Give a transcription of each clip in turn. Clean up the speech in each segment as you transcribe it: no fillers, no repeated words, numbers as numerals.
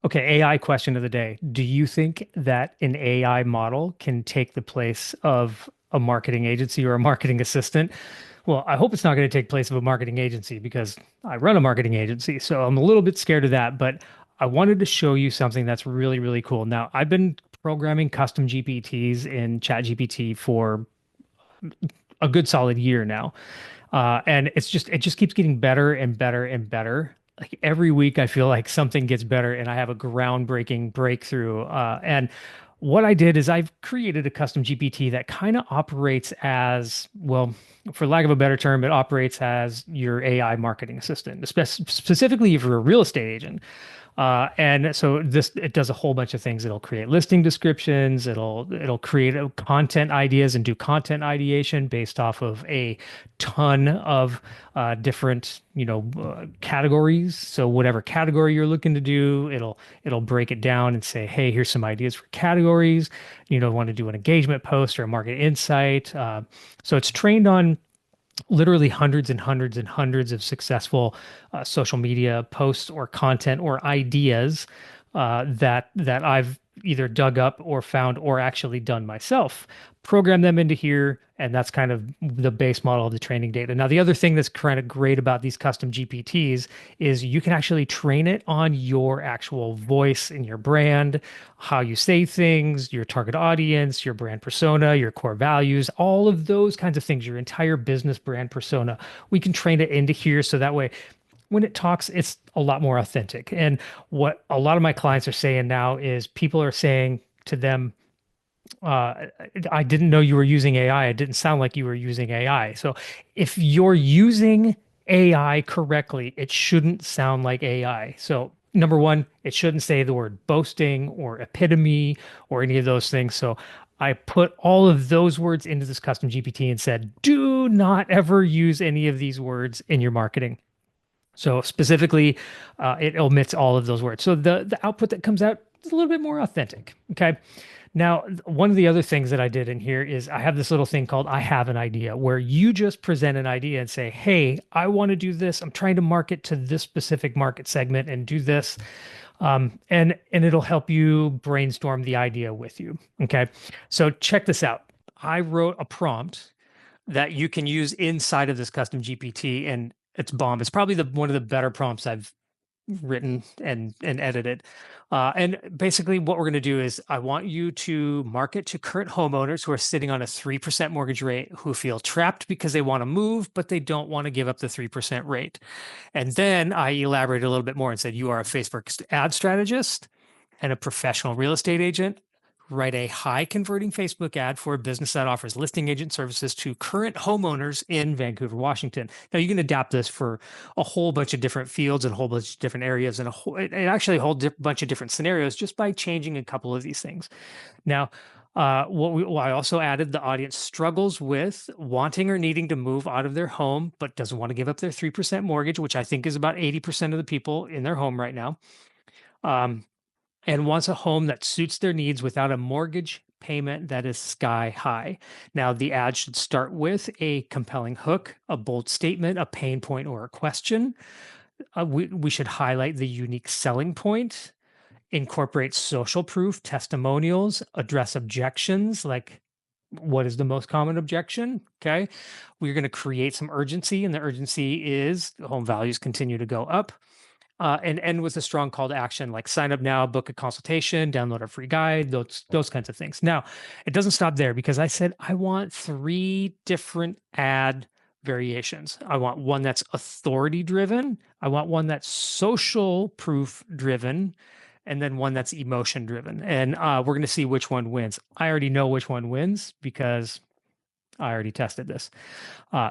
Okay, AI question of the day. Do you think that an AI model can take the place of a marketing agency or a marketing assistant? Well, I hope it's not going to take place of a marketing agency because I run a marketing agency, so I'm a little bit scared of that, but I wanted to show you something that's really, really cool. Now, I've been programming custom GPTs in ChatGPT for a good solid year now. And it just keeps getting better and better and better. Like every week, I feel like something gets better, and I have a groundbreaking breakthrough. And what I did is I've created a custom GPT that kind of operates as, well, for lack of a better term, it operates as your AI marketing assistant, specifically if you're a real estate agent. And so this it does a whole bunch of things. It'll create listing descriptions. It'll create content ideas and do content ideation based off of a ton of different categories. So whatever category you're looking to do, it'll break it down and say, hey, here's some ideas for categories. Want to do an engagement post or a market insight. So it's trained on literally hundreds and hundreds and hundreds of successful social media posts or content or ideas that I've either dug up or found or actually done myself. Program them into here, and that's kind of the base model of the training data. Now, the other thing that's kind of great about these custom GPTs is you can actually train it on your actual voice and your brand, how you say things, your target audience, your brand persona, your core values, all of those kinds of things, your entire business brand persona. We can train it into here so that way when it talks, it's a lot more authentic. And what a lot of my clients are saying now is people are saying to them, uh, I didn't know you were using AI. It didn't sound like you were using AI. So if you're using AI correctly, it shouldn't sound like AI. So number one, it shouldn't say the word boasting or epitome or any of those things. So I put all of those words into this custom GPT and said, do not ever use any of these words in your marketing. So specifically, it omits all of those words. So the output that comes out is a little bit more authentic. Okay. Now, one of the other things that I did in here is I have this little thing called I have an idea, where you just present an idea and say, hey, I want to do this. I'm trying to market to this specific market segment and do this. And it'll help you brainstorm the idea with you. Okay. So check this out. I wrote a prompt that you can use inside of this custom GPT, and it's bomb. It's probably the one of the better prompts I've written and edited. And basically, what we're going to do is I want you to market to current homeowners who are sitting on a 3% mortgage rate, who feel trapped because they want to move, but they don't want to give up the 3% rate. And then I elaborated a little bit more and said, you are a Facebook ad strategist and a professional real estate agent. Write a high converting Facebook ad for a business that offers listing agent services to current homeowners in Vancouver, Washington. Now you can adapt this for a whole bunch of different fields and a whole bunch of different areas and actually a whole bunch of different scenarios just by changing a couple of these things. Now, I also added the audience struggles with wanting or needing to move out of their home, but doesn't want to give up their 3% mortgage, which I think is about 80% of the people in their home right now. And wants a home that suits their needs without a mortgage payment that is sky high. Now, the ad should start with a compelling hook, a bold statement, a pain point, or a question. We should highlight the unique selling point, incorporate social proof, testimonials, address objections like what is the most common objection? Okay. We're going to create some urgency, and the urgency is home values continue to go up. And end with a strong call to action like sign up now, book a consultation, download a free guide, those kinds of things. Now, it doesn't stop there because I said I want 3 different ad variations. I want one that's authority driven, I want one that's social proof driven, and then one that's emotion driven. And we're going to see which one wins. I already know which one wins because I already tested this.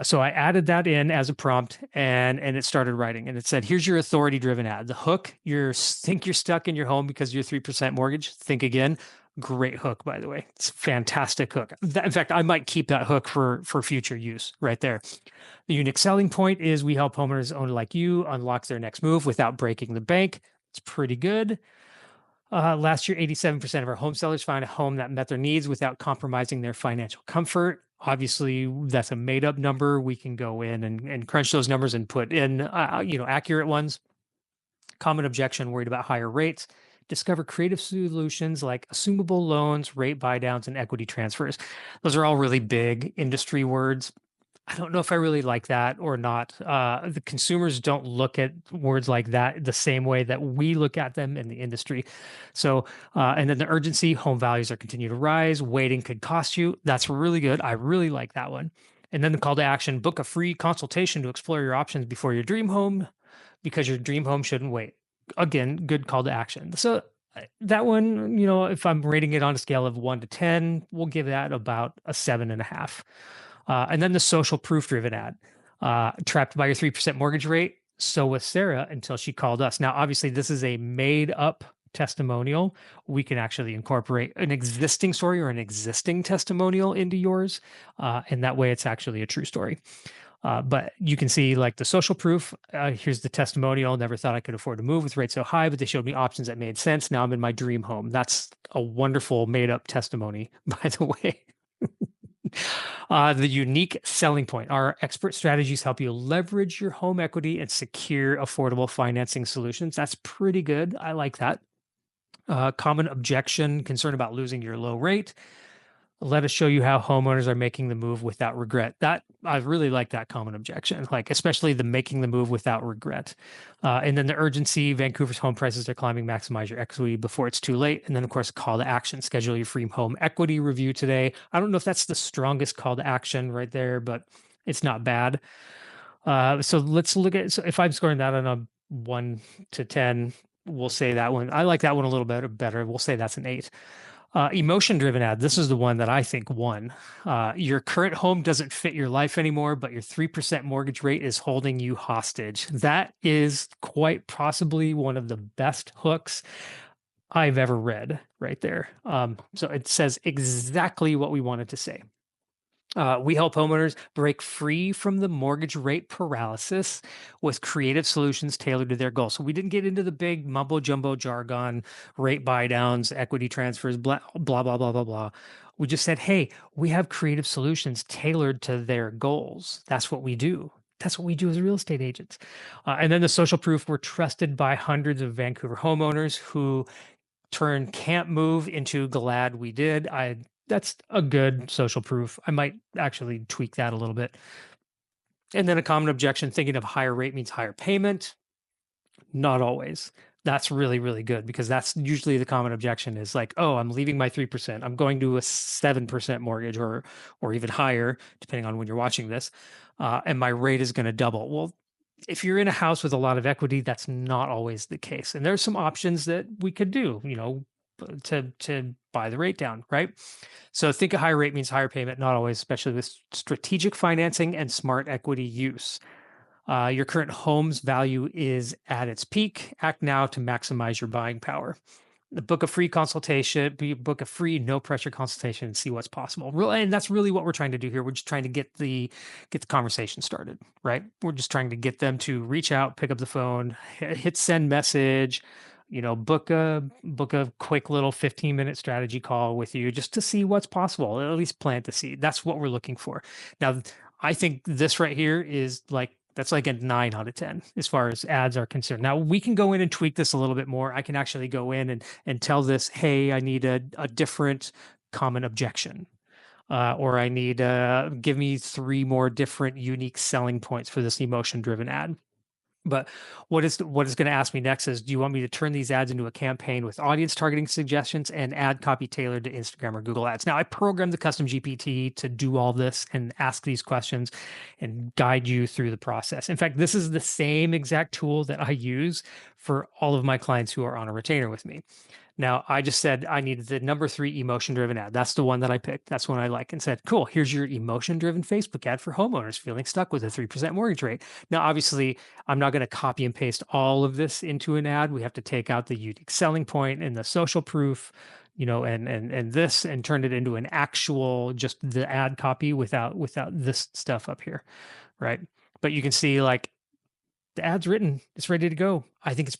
So I added that in as a prompt and it started writing, and it said, here's your authority driven ad. The hook, think you're stuck in your home because of your 3% mortgage. Think again. Great hook, by the way. It's a fantastic hook. In fact, I might keep that hook for future use right there. The unique selling point is we help homeowners owners like you unlock their next move without breaking the bank. It's pretty good. Last year, 87% of our home sellers found a home that met their needs without compromising their financial comfort. Obviously, that's a made up number. We can go in and crunch those numbers and put in, accurate ones. Common objection, worried about higher rates. discover creative solutions like assumable loans, rate buy downs, and equity transfers. Those are all really big industry words. I don't know if I really like that or not. The consumers don't look at words like that the same way that we look at them in the industry. So, and then the urgency, home values are continue to rise. Waiting could cost you. That's really good. I really like that one. And then the call to action, book a free consultation to explore your options before your dream home because your dream home shouldn't wait. Again, good call to action. So that one, if I'm rating it on a scale of 1 to 10, we'll give that about a 7.5. And then the social proof driven ad, trapped by your 3% mortgage rate. So was Sarah until she called us. Now, obviously, this is a made up testimonial. We can actually incorporate an existing story or an existing testimonial into yours. And that way it's actually a true story. But you can see like the social proof. Here's the testimonial. Never thought I could afford to move with rates so high, but they showed me options that made sense. Now I'm in my dream home. That's a wonderful made up testimony, by the way. The unique selling point. Our expert strategies help you leverage your home equity and secure affordable financing solutions. That's pretty good. I like that. Common objection, concern about losing your low rate. Let us show you how homeowners are making the move without regret. That I really like that common objection, like especially the making the move without regret. And then the urgency, Vancouver's home prices are climbing, maximize your equity before it's too late. And then of course, call to action, schedule your free home equity review today. I don't know if that's the strongest call to action right there, but it's not bad. So let's look at, so if I'm scoring that on a 1 to 10, we'll say that one. I like that one a little bit better. We'll say that's an 8. Emotion-driven ad. This is the one that I think won. Your current home doesn't fit your life anymore, but your 3% mortgage rate is holding you hostage. That is quite possibly one of the best hooks I've ever read right there. So it says exactly what we wanted to say. We help homeowners break free from the mortgage rate paralysis with creative solutions tailored to their goals. So we didn't get into the big mumbo jumbo jargon, rate buy downs, equity transfers, blah, blah, blah, blah, blah, blah. We just said, hey, we have creative solutions tailored to their goals. That's what we do. That's what we do as real estate agents. And then the social proof, we're trusted by hundreds of Vancouver homeowners who turn can't move into glad we did. That's a good social proof. I might actually tweak that a little bit. And then a common objection, thinking of higher rate means higher payment. Not always. That's really, really good because that's usually the common objection is like, oh, I'm leaving my 3%. I'm going to a 7% mortgage or even higher, depending on when you're watching this. And my rate is going to double. Well, if you're in a house with a lot of equity, that's not always the case. And there's some options that we could do, to buy the rate down, right? So think a higher rate means higher payment, not always, especially with strategic financing and smart equity use. Your current home's value is at its peak. Act now to maximize your buying power. Book a free consultation, book a free no pressure consultation and see what's possible. And that's really what we're trying to do here. We're just trying to get the conversation started, right? We're just trying to get them to reach out, pick up the phone, hit send message, book a quick little 15-minute strategy call with you just to see what's possible, at least plant the seed. That's what we're looking for. Now, I think this right here is that's like a 9 out of 10 as far as ads are concerned. Now we can go in and tweak this a little bit more. I can actually go in and tell this, hey, I need a different common objection. Or I need give me 3 more different unique selling points for this emotion-driven ad. But what is going to ask me next is, do you want me to turn these ads into a campaign with audience targeting suggestions and ad copy tailored to Instagram or Google Ads? Now, I programmed the custom GPT to do all this and ask these questions and guide you through the process. In fact, this is the same exact tool that I use for all of my clients who are on a retainer with me. Now, I just said I needed the number 3 emotion-driven ad. That's the one that I picked. That's one I like and said, cool, here's your emotion-driven Facebook ad for homeowners feeling stuck with a 3% mortgage rate. Now, obviously, I'm not going to copy and paste all of this into an ad. We have to take out the unique selling point and the social proof, and this and turn it into an actual, just the ad copy without this stuff up here, right? But you can see the ad's written, it's ready to go. I think it's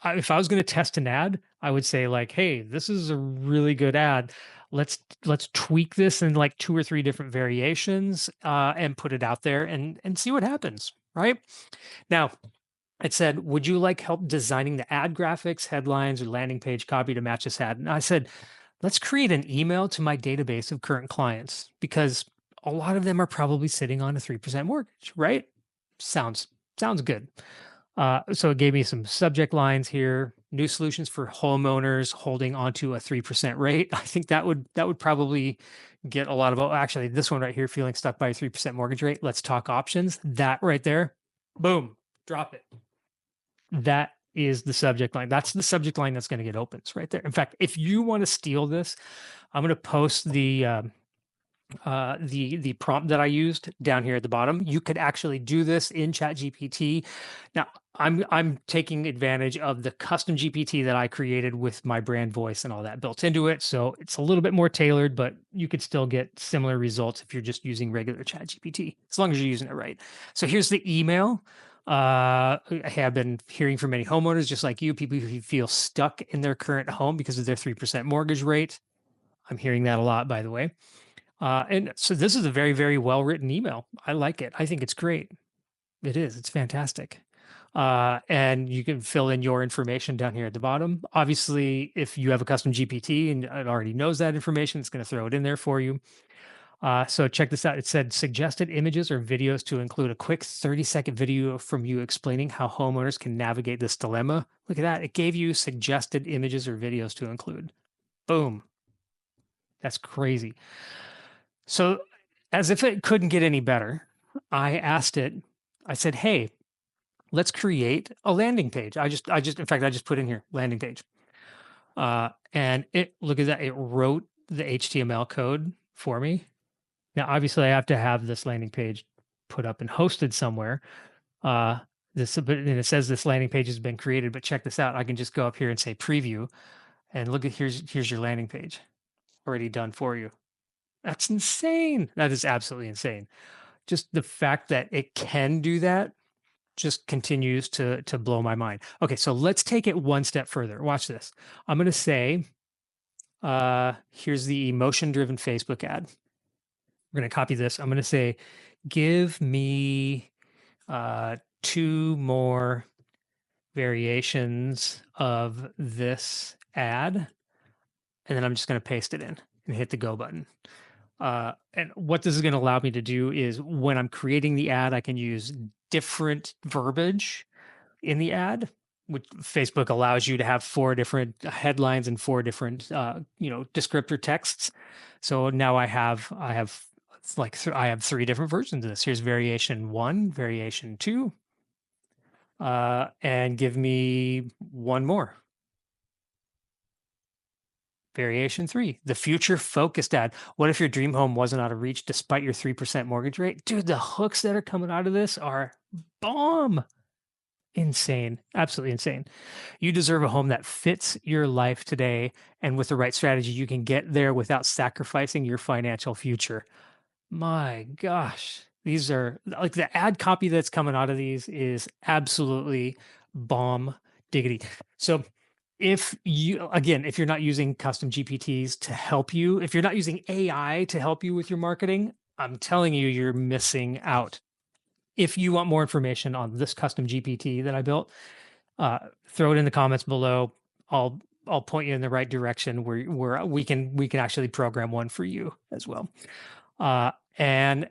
if I was going to test an ad, I would say hey, this is a really good ad. Let's tweak this in 2 or 3 different variations and put it out there and see what happens, right? Now, It said, would you like help designing the ad graphics, headlines, or landing page copy to match this ad? And I said, let's create an email to my database of current clients because a lot of them are probably sitting on a 3% mortgage, right? Sounds sounds good. So it gave me some subject lines here. New solutions for homeowners holding onto a 3% rate. I think that would probably get a lot of, oh, actually, this one right here, feeling stuck by a 3% mortgage rate. Let's talk options. That right there, boom, drop it. That is the subject line. That's the subject line that's going to get opens right there. In fact, if you want to steal this, I'm going to post the prompt that I used down here at the bottom. You could actually do this in ChatGPT. Now, I'm taking advantage of the custom GPT that I created with my brand voice and all that built into it. So it's a little bit more tailored, but you could still get similar results if you're just using regular ChatGPT, as long as you're using it right. So here's the email. I have been hearing from many homeowners, just like you, people who feel stuck in their current home because of their 3% mortgage rate. I'm hearing that a lot, by the way. And so this is a very, very well written email. I like it. I think it's great. It is. It's fantastic. And you can fill in your information down here at the bottom. Obviously, if you have a custom GPT and it already knows that information, it's going to throw it in there for you. So check this out. It said suggested images or videos to include a quick 30-second video from you explaining how homeowners can navigate this dilemma. Look at that. It gave you suggested images or videos to include. Boom. That's crazy. So, as if it couldn't get any better, I asked it, I said, hey, let's create a landing page. In fact, I just put in here landing page. And look at that, it wrote the HTML code for me. Now, obviously, I have to have this landing page put up and hosted somewhere. And it says this landing page has been created, but check this out. I can just go up here and say preview, and look at here's your landing page already done for you. That's insane. That is absolutely insane. Just the fact that it can do that just continues to blow my mind. Okay, so let's take it one step further. Watch this. I'm going to say, here's the emotion-driven Facebook ad. We're going to copy this. I'm going to say, give me 2 more variations of this ad, and then I'm just going to paste it in and hit the go button. And what this is going to allow me to do is when I'm creating the ad, I can use different verbiage in the ad, which Facebook allows you to have 4 different headlines and 4 different, descriptor texts. So now I have 3 different versions of this. Here's variation 1, variation 2, and give me 1 more. Variation 3, the future focused ad. What if your dream home wasn't out of reach despite your 3% mortgage rate? Dude, the hooks that are coming out of this are bomb. Insane. Absolutely insane. You deserve a home that fits your life today. And with the right strategy, you can get there without sacrificing your financial future. My gosh. These are like the ad copy that's coming out of these is absolutely bomb diggity. So if you're not using custom GPTs to help you, if you're not using AI to help you with your marketing, I'm telling you, you're missing out. If you want more information on this custom GPT that I built, throw it in the comments below. I'll point you in the right direction where we can actually program one for you as well. And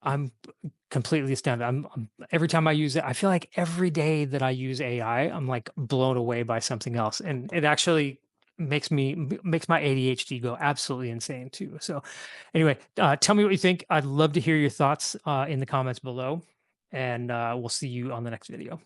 I'm completely astounded. I'm every time I use it, I feel like every day that I use AI, I'm like blown away by something else, and it actually makes my ADHD go absolutely insane too. So, anyway, tell me what you think. I'd love to hear your thoughts in the comments below, and we'll see you on the next video.